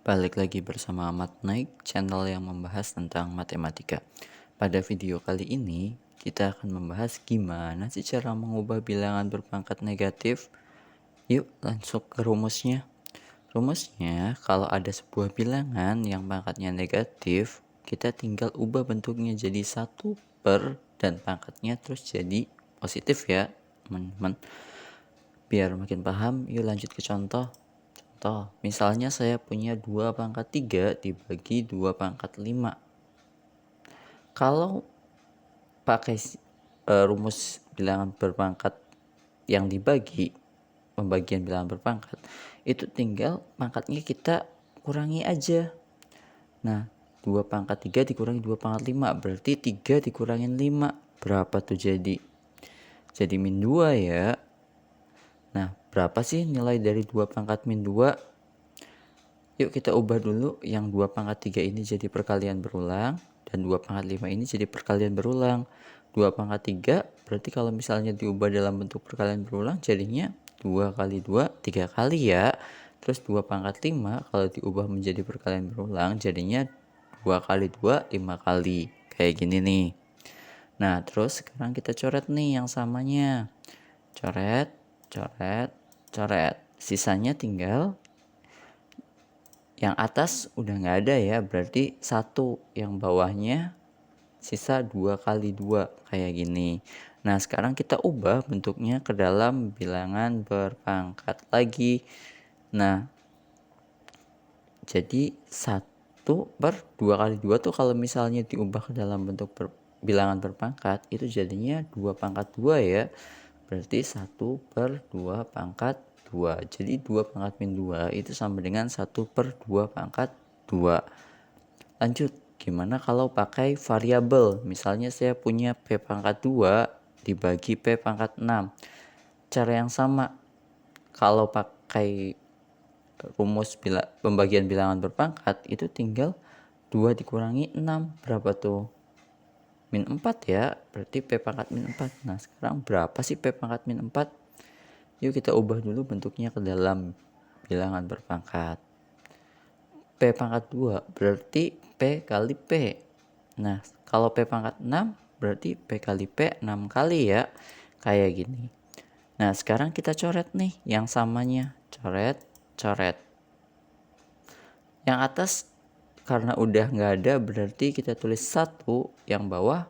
Balik lagi bersama Ahmad Naik, channel yang membahas tentang matematika. Pada video kali ini, kita akan membahas gimana sih cara mengubah bilangan berpangkat negatif. Yuk langsung ke rumusnya. Rumusnya, kalau ada sebuah bilangan yang pangkatnya negatif, kita tinggal ubah bentuknya jadi 1/, dan pangkatnya terus jadi positif ya, teman-teman. Biar makin paham, yuk lanjut ke contoh. Contoh, misalnya saya punya 2/3 dibagi 2/5. Kalau pakai rumus bilangan berpangkat yang dibagi, pembagian bilangan berpangkat, itu tinggal pangkatnya kita kurangi aja. Nah, 2/3 dikurangi 2/5, berarti 3 dikurangin 5. Berapa tuh jadi? Jadi min 2 ya. Nah, berapa sih nilai dari 2/-2? Yuk kita ubah dulu yang 2/3 ini jadi perkalian berulang, dan 2/5 ini jadi perkalian berulang. 2/3 berarti kalau misalnya diubah dalam bentuk perkalian berulang jadinya 2 kali 2, 3 kali ya. Terus 2/5 kalau diubah menjadi perkalian berulang jadinya 2 kali 2, 5 kali. Kayak gini nih. Nah, terus sekarang kita coret nih yang samanya. Coret, coret, coret. Sisanya tinggal yang atas udah nggak ada ya, berarti 1. Yang bawahnya sisa 2 kali 2 kayak gini. Nah, sekarang kita ubah bentuknya ke dalam bilangan berpangkat lagi. Nah, jadi 1/2 kali 2 tuh kalau misalnya diubah ke dalam bentuk bilangan berpangkat, itu jadinya 2/2 ya. Berarti 1/2 Jadi 2/2 itu sama dengan 1/2. Lanjut, gimana kalau pakai variabel? Misalnya saya punya P/2 dibagi P/6. Cara yang sama, kalau pakai rumus pembagian bilangan berpangkat, itu tinggal 2 dikurangi 6. Berapa tuh? Min 4 ya, berarti P/-4. Nah, sekarang berapa sih P/-4? Yuk kita ubah dulu bentuknya ke dalam bilangan berpangkat. P/2 berarti P kali P. Nah, kalau P/6 berarti P kali P 6 kali ya. Kayak gini. Nah, sekarang kita coret nih yang samanya. Coret, coret. Yang atas karena udah nggak ada berarti kita tulis 1, yang bawah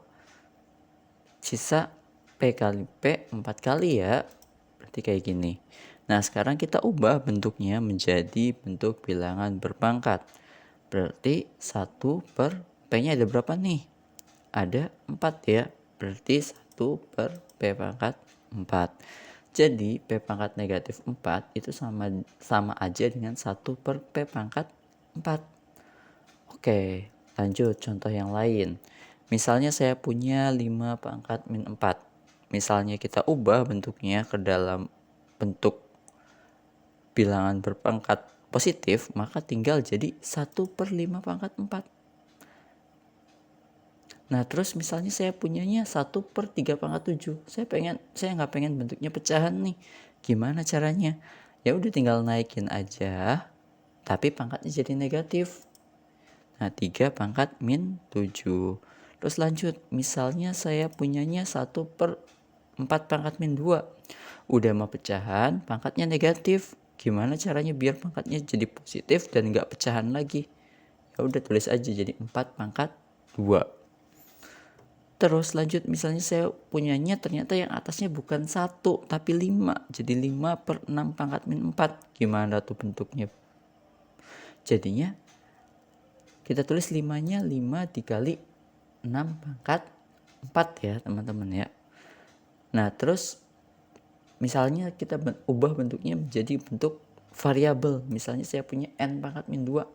sisa P kali P 4 kali ya. Berarti kayak gini. Nah, sekarang kita ubah bentuknya menjadi bentuk bilangan berpangkat. Berarti 1 per P-nya ada berapa nih? Ada 4 ya. Berarti 1 per P/4. Jadi P/4 itu sama aja dengan 1 per P/4. Oke, lanjut contoh yang lain. Misalnya saya punya 5/4. Misalnya kita ubah bentuknya ke dalam bentuk bilangan berpangkat positif, maka tinggal jadi 1/5/4. Nah, terus misalnya saya punyanya 1/3/7. Saya nggak pengen bentuknya pecahan nih. Gimana caranya? Ya udah tinggal naikin aja, tapi pangkatnya jadi negatif. Nah, 3/-7. Terus lanjut, misalnya saya punyanya 1/4/-2. Udah mau pecahan, pangkatnya negatif. Gimana caranya biar pangkatnya jadi positif dan nggak pecahan lagi? Ya udah tulis aja jadi 4/2. Terus lanjut, misalnya saya punyanya ternyata yang atasnya bukan 1 tapi 5. Jadi 5/6/-4. Gimana tuh bentuknya? Jadinya kita tulis 5-nya 5 dikali 6/4 ya teman-teman ya. Nah, terus misalnya kita ubah bentuknya menjadi bentuk variabel. Misalnya saya punya N/-2.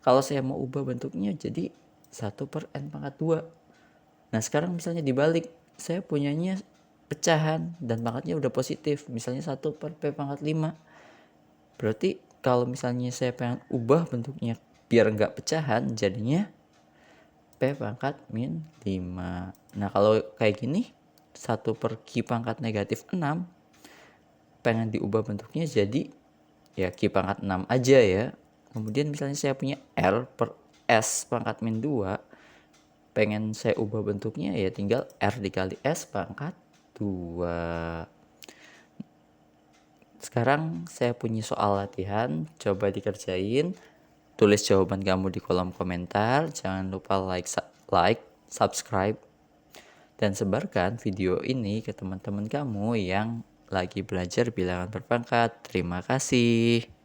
Kalau saya mau ubah bentuknya jadi 1/N/2. Nah, sekarang misalnya dibalik, saya punyanya pecahan dan pangkatnya udah positif. Misalnya 1/P/5. Berarti kalau misalnya saya pengen ubah bentuknya biar nggak pecahan, jadinya P/-5. Nah, kalau kayak gini 1/Q/-6 pengen diubah bentuknya jadi ya Q/6 aja ya. Kemudian misalnya saya punya R per S pangkat min 2, pengen saya ubah bentuknya ya tinggal R dikali S pangkat 2. Sekarang saya punya soal latihan, coba dikerjain. Tulis jawaban kamu di kolom komentar. Jangan lupa like, subscribe, dan sebarkan video ini ke teman-teman kamu yang lagi belajar bilangan berpangkat. Terima kasih.